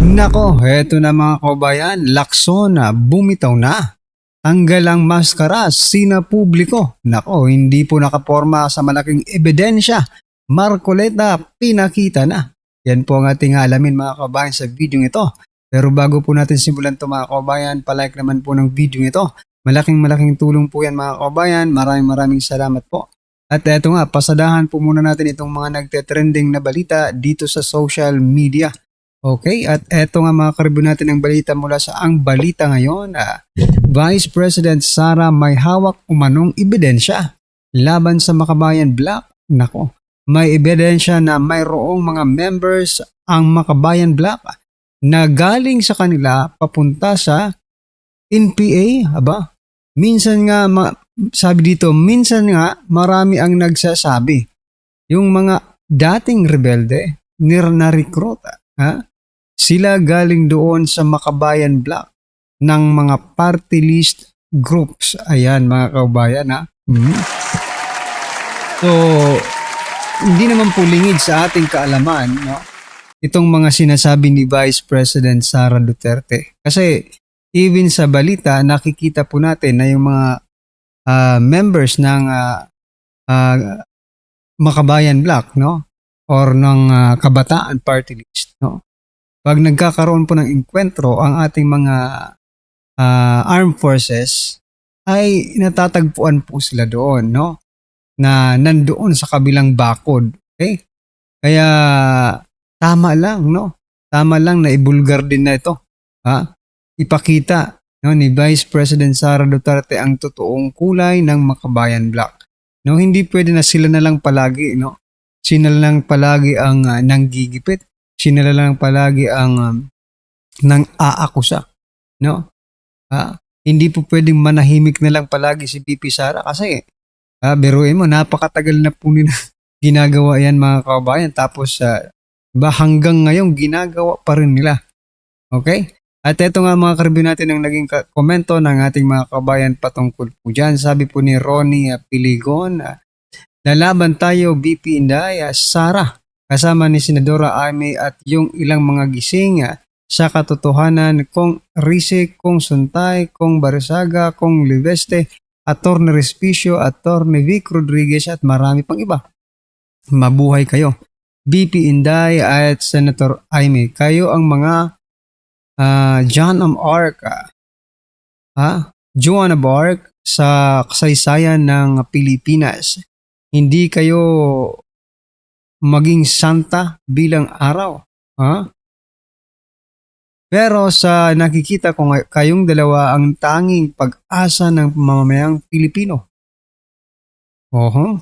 Nako, heto na mga kabayan, Lacson na bumitaw na. Tanggal ang maskara, sinapubliko. Nako, hindi po nakaporma sa malaking ebidensya. Marcoleta, pinakita na. Yan po ang ating alamin mga kabayan sa video ito. Pero bago po natin simulan ito mga kabayan, palike naman po ng video ito. Malaking tulong po yan mga kabayan. Maraming salamat po. At eto nga, pasadahan po muna natin itong mga nagte-trending na balita dito sa social media. Okay, at eto nga mga karibo natin ang balita mula sa Ang Balita Ngayon. Vice President Sara may hawak umanong ebidensya laban sa Makabayan Black. Nako, may ebidensya na mayroong mga members ang Makabayan Black na galing sa kanila papunta sa NPA. Aba, minsan nga, sabi dito, minsan nga marami ang nagsasabi yung mga dating rebelde na-recruit. Sila galing doon sa Makabayan Black ng mga party list groups. Ayan mga kabayan So, hindi naman po lingid sa ating kaalaman, no? Itong mga sinasabi ni Vice President Sara Duterte. Kasi even sa balita, nakikita po natin na yung mga members ng Makabayan Black, no? Or ng Kabataan Party List, no? Pag nagkakaroon po ng enkwentro ang ating mga armed forces, ay natatagpuan po sila doon, no? Na nandoon sa kabilang bakod. Okay? Kaya tama lang, no? Tama lang na ibulgar din na ito. Ipakita, no, ni Vice President Sara Duterte ang totoong kulay ng Makabayan Black. No, hindi pwede na sila na lang palagi, no? Sila na lang palagi ang nanggigipit. Sila na lang palagi ang nang aakusa, no? Hindi po pwedeng manahimik na lang palagi si VP Sara kasi biruin mo, napakatagal na po nila ginagawa yan mga kabayan, tapos hanggang ngayon ginagawa pa rin nila. Okay? At ito nga mga karibin natin ang naging komento ng ating mga kabayan patungkol po dyan. Sabi po ni Ronnie Piligon, lalaban tayo VP Inday, Sara, kasama ni Senadora Amy at yung ilang mga gising sa katotohanan kung Rise, kung Suntay, kung Barisaga, kung Liveste, Attorney Respicio, Attorney Vic Rodriguez at marami pang iba. Mabuhay kayo. VP Inday at Senator Amy, kayo ang mga John of Arc, Joan of Arc sa kasaysayan ng Pilipinas. Hindi kayo maging santa bilang araw. Pero sa nakikita ko kayong dalawa ang tanging pag-asa ng mamamayang Pilipino.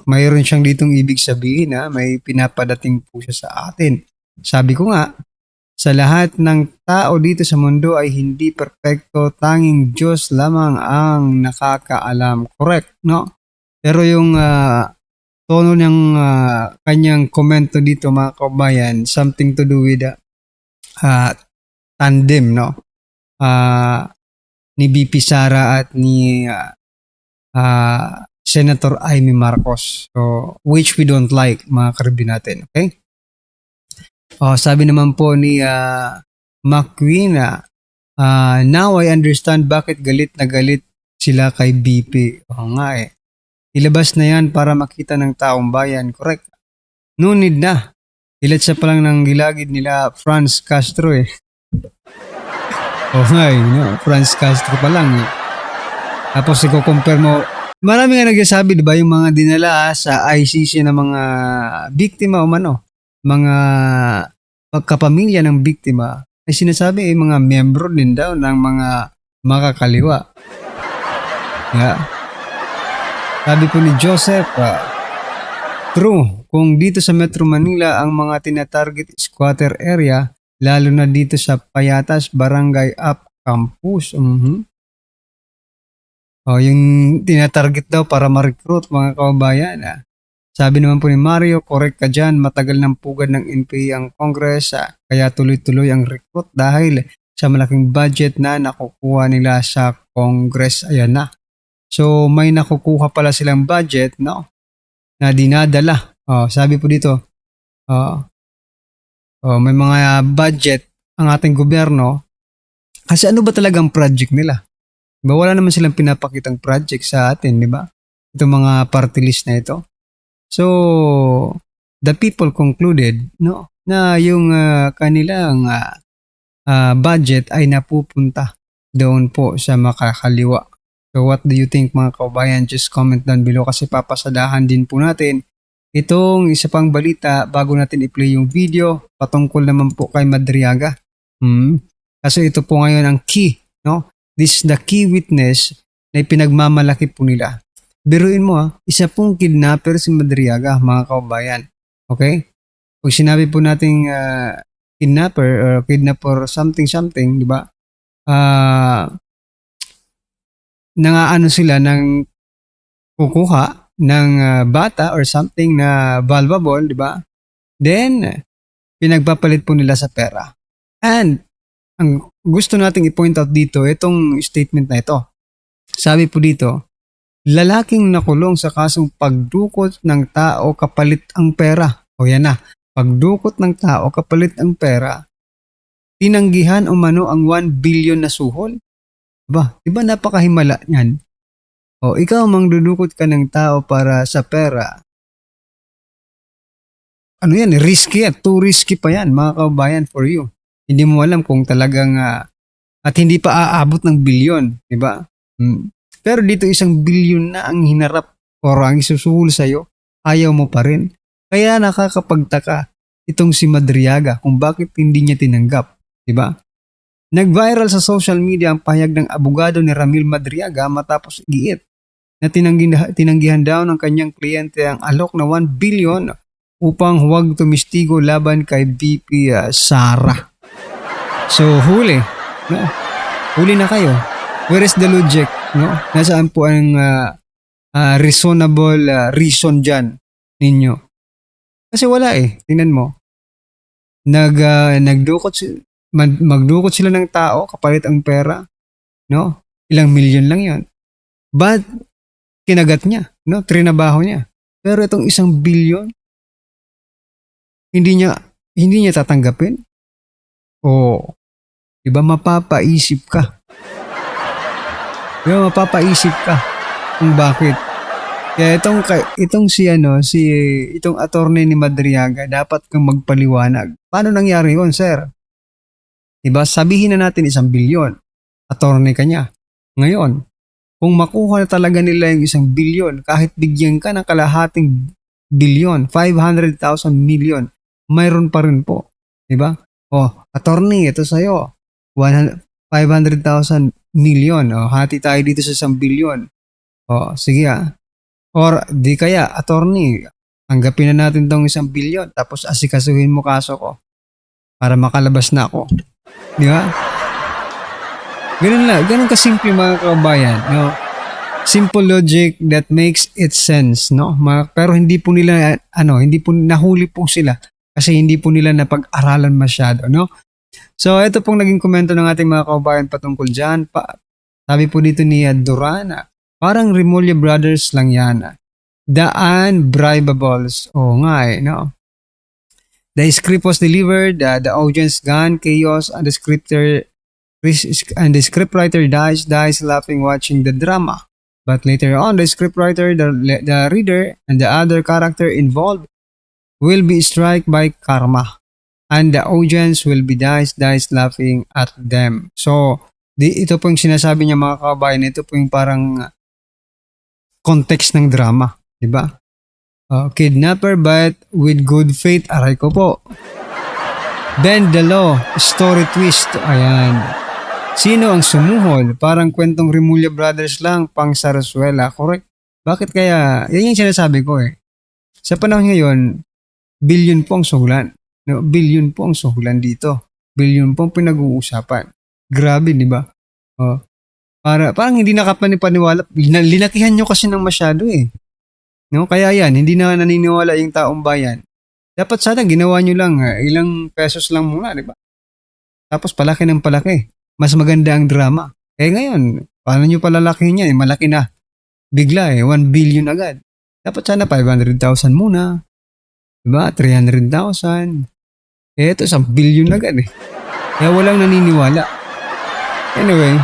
Mayroon siyang ditong ibig sabihin, may pinapadating po siya sa atin. Sabi ko nga, sa lahat ng tao dito sa mundo ay hindi perpekto, tanging Diyos lamang ang nakakaalam. Correct, no? Pero yung tono ng kanyang komento dito mga kabayan, something to do with tandem, no? Ni VP Sara at ni Senator Amy Marcos. So, which we don't like, mga karibin natin. Okay? Sabi naman po ni McQueen, now I understand bakit galit na galit sila kay BP. Ilabas na yan para makita ng taong bayan. Correct? No need na. Ilat siya pa lang ng gilagid nila Franz Castro Franz Castro pa lang Tapos i-compare mo, marami nga nagsasabi, di ba, yung mga dinala sa ICC na mga biktima mga pagkapamilya ng biktima, ay sinasabi mga membro din daw ng mga makakaliwa. Sabi po ni Joseph, true, kung dito sa Metro Manila ang mga tina-target squatter area, lalo na dito sa Payatas, Barangay Up Campus. Yung tina-target daw para ma-recruit mga kababayan. Sabi naman po ni Mario, correct ka dyan, matagal ng pugad ng NPA ang Congress, kaya tuloy-tuloy ang recruit dahil sa malaking budget na nakukuha nila sa Congress. Ayan na. So may nakukuha pala silang budget, no? Na dinadala. Sabi po dito, may mga budget ang ating gobyerno. Kasi ano ba talagang project nila? Diba, wala naman silang pinapakitang project sa atin, di ba? Itong mga party list na ito. So, the people concluded, no, na yung kanilang budget ay napupunta doon po sa makakaliwa. So, what do you think mga kaubayan? Just comment down below kasi papasadahan din po natin itong isa pang balita bago natin i-play yung video patungkol naman po kay Madriaga. Kasi ito po ngayon ang key, no? This is the key witness na ipinagmamalaki po nila. Biruin mo isa pong kidnapper si Madriaga, mga kaubayan. Okay? Pag sinabi po nating kidnapper something, di ba? Nangaano sila ng kukuha ng bata or something na valuable, di ba? Then, pinagpapalit po nila sa pera. And, ang gusto nating i-point out dito, itong statement na ito. Sabi po dito, lalaking nakulong sa kasong pagdukot ng tao kapalit ang pera. O yan na, pagdukot ng tao kapalit ang pera. Tinanggihan umano ang 1 billion na suhol. Diba napakahimala niyan? O ikaw mangdudukot ka ng tao para sa pera. Ano yan, risky yan. Too risky pa yan, mga kaubayan, for you. Hindi mo alam kung talagang at hindi pa aabot ng bilyon, di ba? Pero dito 1 billion na ang hinarap o ang isusuhol sa'yo, ayaw mo pa rin. Kaya nakakapagtaka itong si Madriaga kung bakit hindi niya tinanggap, di ba? Nag-viral sa social media ang pahayag ng abogado ni Ramil Madriaga matapos igiit na tinanggihan daw ng kanyang kliyente ang alok na 1 billion upang huwag tumistigo laban kay VP Sara. So huli, no? Huli na kayo. Where is the logic, no? Nasaan po ang reasonable reason dyan ninyo? Kasi wala tingnan mo. Magdukot sila ng tao kapalit ang pera, no? Ilang milyon lang 'yon. But kinagat niya, no? Trinabaho niya. Pero itong 1 billion hindi niya tatanggapin. O, diba mapapaisip ka? Kung bakit. Kaya itong attorney ni Madriaga dapat kang magpaliwanag. Paano nangyari 'yon, sir? Diba? Sabihin na natin 1 billion. Attorney ka niya. Ngayon, kung makuha na talaga nila yung 1 billion, kahit bigyan ka ng kalahating billion, 500,000 million, mayroon pa rin po. Diba? Attorney, ito sa'yo. 500,000 million. Hati tayo dito sa 1 billion. Sige Or di kaya, attorney, tanggapin na natin tong 1 billion tapos asikasuhin mo kaso ko para makalabas na ako. Di ba? Ganun kasimple mga kabayan, no? Simple logic that makes it sense, no? Pero hindi po nila nahuli po sila kasi hindi po nila napag-aralan masyado, no? So ito pong naging komento ng ating mga kabayan patungkol diyan. Sabi po dito ni Durana, parang Remulla Brothers lang yan. The unbribables. Nga no? The script was delivered, the audience gone, chaos, and the scriptwriter dies laughing watching the drama. But later on, the scriptwriter, the reader, and the other character involved will be struck by karma. And the audience will be dies laughing at them. So, ito po yung sinasabi niya mga kabayan, ito po yung parang context ng drama. Diba? Kidnapper but with good faith, aray ko po. Bend the law, story twist, ayan. Sino ang sumuhol? Parang kwentong Remulla Brothers lang, pang Sarsuela, correct? Bakit kaya? Yan yung sinasabi ko Sa panahon ngayon, billion po ang suhulan. No, billion po ang suhulan dito. Billion po ang pinag-uusapan. Grabe, di ba? Parang hindi nakapanipaniwala. Linakihan nyo kasi ng masyado No? Kaya yan, hindi na naniniwala yung taong bayan. Dapat sana ginawa nyo lang, ilang pesos lang muna, di ba? Tapos palaki ng palaki. Mas maganda ang drama. Ngayon, paano nyo palalakihin yan? Malaki na. Bigla 1 billion agad. Dapat sana 500,000 muna. Diba? 300,000. Ito 1 billion agad Kaya walang naniniwala. Anyway,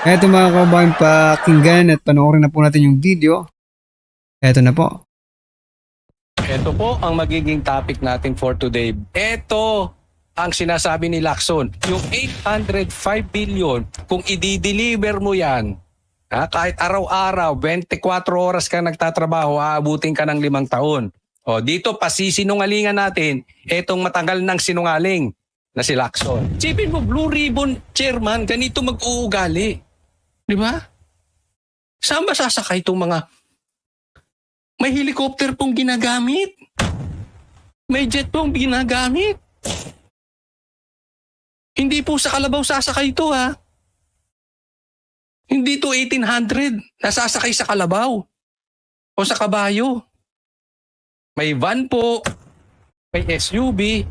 eto mga kababayan, pakinggan at panoorin na po natin yung video. Eto na po. Ito po ang magiging topic natin for today. Ito ang sinasabi ni Lacson. Yung 805 billion, kung i-deliver mo yan, kahit araw-araw, 24 oras ka nagtatrabaho, aabutin ka ng 5 taon. O, dito pasisinungalingan natin itong matagal ng sinungaling na si Lacson. Sipin mo, Blue Ribbon Chairman, ganito mag-uugali. Di ba? Saan ba sasakay itong mga... May helicopter pong ginagamit. May jet pong ginagamit. Hindi po sa kalabaw sasakay ito, ha. Hindi to 1800 nasasakay sa kalabaw o sa kabayo. May van po, may SUV,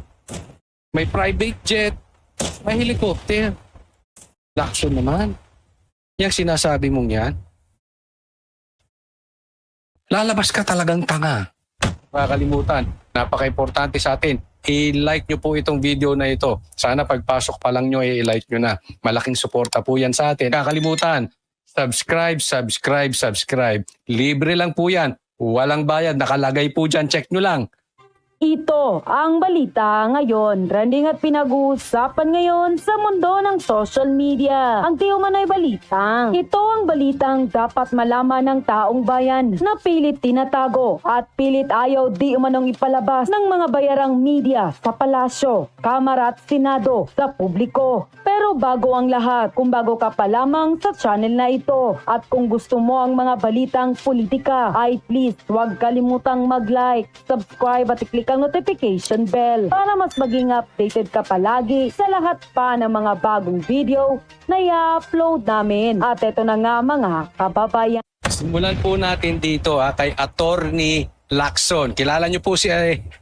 may private jet, may helicopter. Lacson naman. Yang sinasabi mong yan, lalabas ka talagang tanga. Makakalimutan, napaka-importante sa atin. I-like nyo po itong video na ito. Sana pagpasok pa lang nyo, i-like nyo na. Malaking suporta po yan sa atin. Kakalimutan, subscribe. Libre lang po yan. Walang bayad. Nakalagay po dyan. Check nyo lang. Ito ang balita ngayon. Trending at pinag-uusapan ngayon sa mundo ng social media. Ang tiumano'y balitang. Ito ang balitang dapat malaman ng taong bayan na pilit tinatago at pilit ayaw di umanong ipalabas ng mga bayarang media sa palasyo, kamara at senado sa publiko. Pero bago ang lahat, kung bago ka pa lamang sa channel na ito at kung gusto mo ang mga balitang politika, ay please huwag kalimutang mag-like, subscribe at i-click ang notification bell para mas maging updated ka palagi sa lahat pa ng mga bagong video na i-upload namin. At ito na nga mga kababayan. Simulan po natin dito kay Attorney Lacson. Kilala niyo po si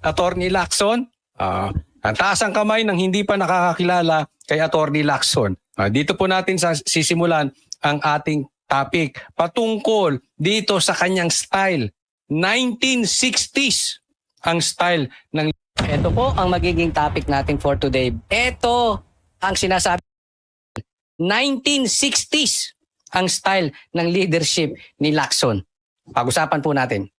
Attorney Lacson? Ang taas ang kamay ng hindi pa nakakakilala kay Attorney Lacson. Dito po natin sisimulan ang ating topic patungkol dito sa kanyang style. 1960s ang style ng... Ito po ang magiging topic natin for today. Ito ang sinasabi 1960s ang style ng leadership ni Lacson. Pag-usapan po natin.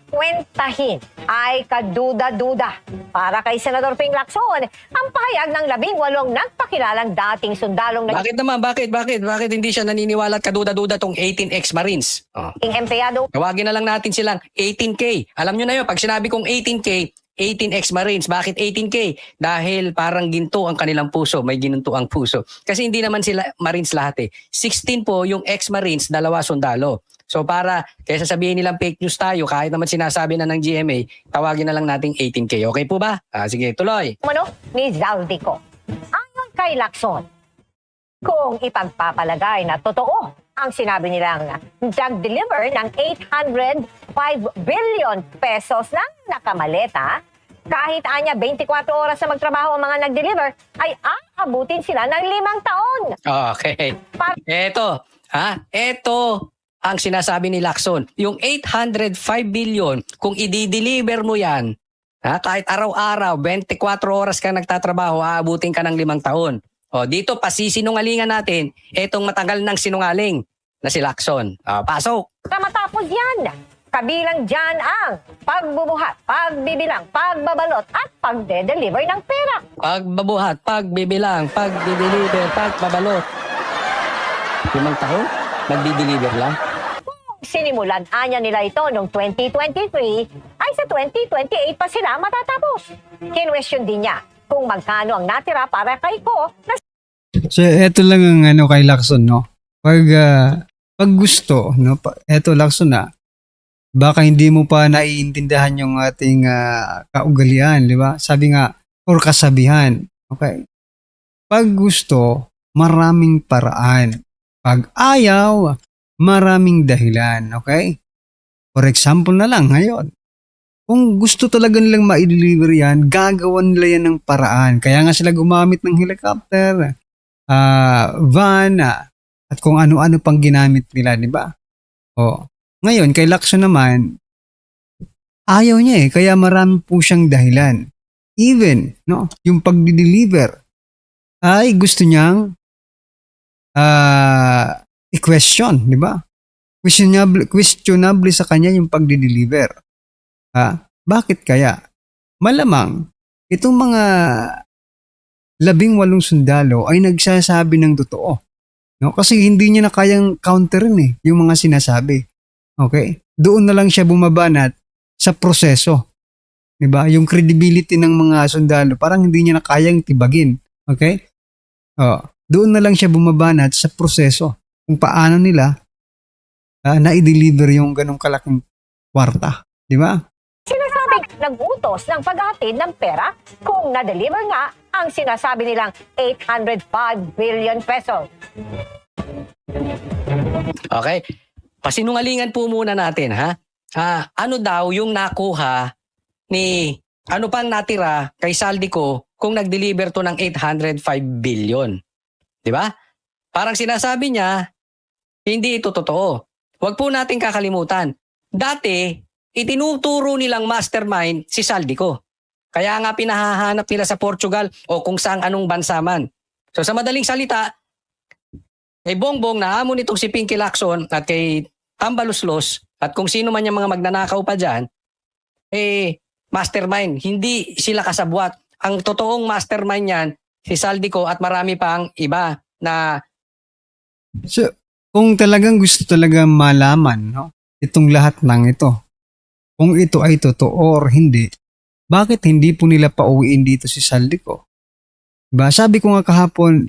Kwentahin ay kaduda-duda para kay Senador Ping Lacson ang pahayag ng 18 nagpakilalang dating sundalong Bakit naman? Bakit hindi siya naniniwala at kaduda-duda tong 18 ex-Marines? naging empleyado Tawagin na lang natin silang 18K. Alam nyo na yun, pag sinabi kong 18K, 18 ex-Marines. Bakit 18K? Dahil parang ginto ang kanilang puso. May ginunto ang puso. Kasi hindi naman sila Marines lahat eh. 16 po yung ex-Marines, 2 sundalo. So para, kaysa sabihin nilang fake news tayo, kahit naman sinasabi na ng GMA, tawagin na lang nating 18K. Okay po ba? Sige, tuloy. ni Zaldico. Ayon kay Lacson, kung ipagpapalagay na totoo ang sinabi nilang nag-deliver ng 805 billion pesos na nakamaleta, kahit anya 24 oras na magtrabaho ang mga nag-deliver, ay aabutin sila ng 5 taon. Okay. Eto ang sinasabi ni Lacson. Yung 805 billion, kung i-deliver mo yan, kahit araw-araw, 24 oras ka nagtatrabaho, aabutin ka ng 5 taon. O, dito pasisinungalingan natin itong matagal ng sinungaling na si Lacson. Pasok. Matapos yan, kabilang dyan ang pagbubuhat, pagbibilang, pagbabalot at pagde-deliver ng pera. Pagbabuhat, pagbibilang, pagdi-deliver, pagbabalot. 5 taon? Magdi-deliver lang? Sinimulan anya nila ito noong 2023 ay sa 2028 pa sila matatapos. Kinwestiyon din niya kung magkano ang natira para kay Ko na So, eto lang ang kay Lacson, no? Pag gusto, no? Eto Lacson na, baka hindi mo pa naiintindihan yung ating kaugalian, di ba? Sabi nga, or kasabihan, okay? Pag gusto, maraming paraan. Pag ayaw, maraming dahilan, okay? For example na lang ngayon, kung gusto talaga nilang ma-deliver yan, gagawan nila yan ng paraan. Kaya nga sila gumamit ng helicopter, van, at kung ano-ano pang ginamit nila, di ba? O, ngayon, kay Lacson naman, ayaw niya kaya marami po siyang dahilan. Even, no, yung pag-deliver, ay gusto niyang i-question, di ba? Questionable sa kanya yung pagdi-deliver. Bakit kaya? Malamang, itong mga 18 sundalo ay nagsasabi ng totoo. No? Kasi hindi niya na kayang counterin yung mga sinasabi. Okay? Doon na lang siya bumabanat sa proseso. Diba? Yung credibility ng mga sundalo, parang hindi niya na kayang tibagin. Okay? Doon na lang siya bumabanat sa proseso. Kung paano nila na-deliver yung ganong kalaking kwarta. Diba? Sinasabing nag-utos ng paghatid ng pera kung na-deliver nga ang sinasabi nilang 805 billion pesos. Okay? Pasinungalingan po muna natin, ha? Ano daw yung nakuha ni ano pang natira kay Saldico kung nag-deliver to ng 805 billion? 'Di ba? Parang sinasabi niya, hindi ito totoo. Huwag po natin kakalimutan. Dati, itinuturo nilang mastermind si Saldico. Kaya nga pinahahanap nila sa Portugal o kung saan anong bansa man. So sa madaling salita, kay Bongbong na amo nitong si Pinky Lacson at kay Tambaluslos at kung sino man yung mga magnanakaw pa dyan, mastermind. Hindi sila kasabwat. Ang totoong mastermind yan, si Saldico at marami pang iba na So, kung talagang gusto talaga malaman, no, itong lahat ng ito, kung ito ay totoo or hindi, bakit hindi po nila pauwiin dito si Saldico? Diba? Sabi ko nga kahapon,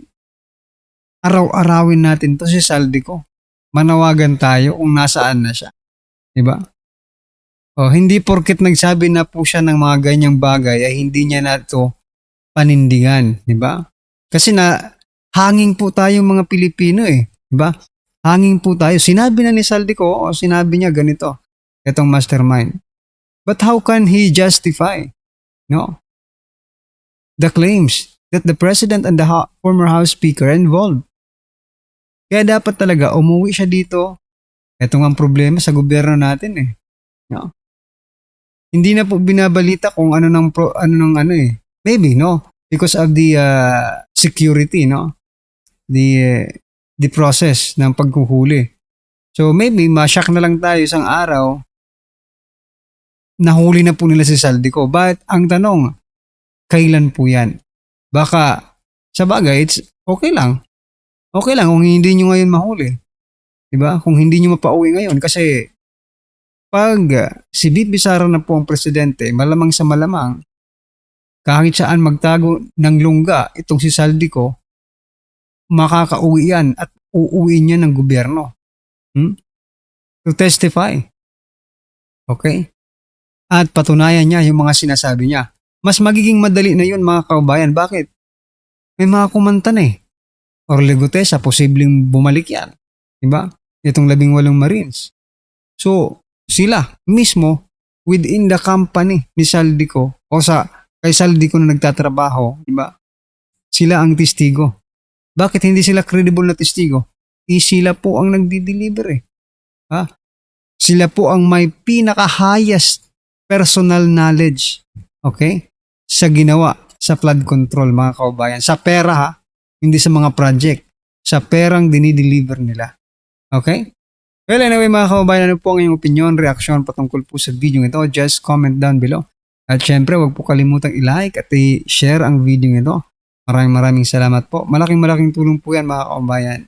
araw-arawin natin to si Saldico. Manawagan tayo kung nasaan na siya. Diba? Hindi porket nagsabi na po siya ng mga ganyang bagay ay hindi niya na ito panindigan. Diba? Kasi hanging po tayong mga Pilipino Diba? Hanging po tayo. Sinabi na ni Saldico, sinabi niya ganito, itong mastermind. But how can he justify the claims that the President and the former House Speaker are involved? Kaya dapat talaga umuwi siya dito. Ito nga ang problema sa gobyerno natin No? Hindi na po binabalita kung maybe because of the security, the process ng pagkuhuli. So maybe ma-shock na lang tayo isang araw nahuli na po nila si Saldico. But ang tanong, kailan po yan? Baka sa bagay, it's okay lang. Okay lang kung hindi nyo ngayon mahuli. Diba? Kung hindi nyo mapauwi ngayon. Kasi pag si BP Sara na po ang presidente, malamang sa malamang, kahit saan magtago ng lungga itong si Saldico, makakauwi yan at uuwi niya ng gobyerno. To testify. Okay? At patunayan niya yung mga sinasabi niya. Mas magiging madali na yun mga kaubayan. Bakit? May mga kumanta na Orly Gutesa, posibleng bumalik yan. Diba? Itong 18 Marines. So, sila mismo within the company ni Saldico o kay Saldico na nagtatrabaho, diba? Sila ang testigo. Bakit hindi sila credible na testigo? Sila po ang nagdi-deliver Sila po ang may pinaka-highest personal knowledge, okay? Sa ginawa sa flood control, mga kaubayan. Sa pera hindi sa mga project. Sa perang dinideliver nila. Okay? Well, anyway mga kaubayan, ano po ang inyong opinion, reaksyon patungkol po sa video ito? Just comment down below. At syempre, huwag po kalimutang i-like at i-share ang video ito. Maraming salamat po. Malaking tulong po yan mga kaubayan.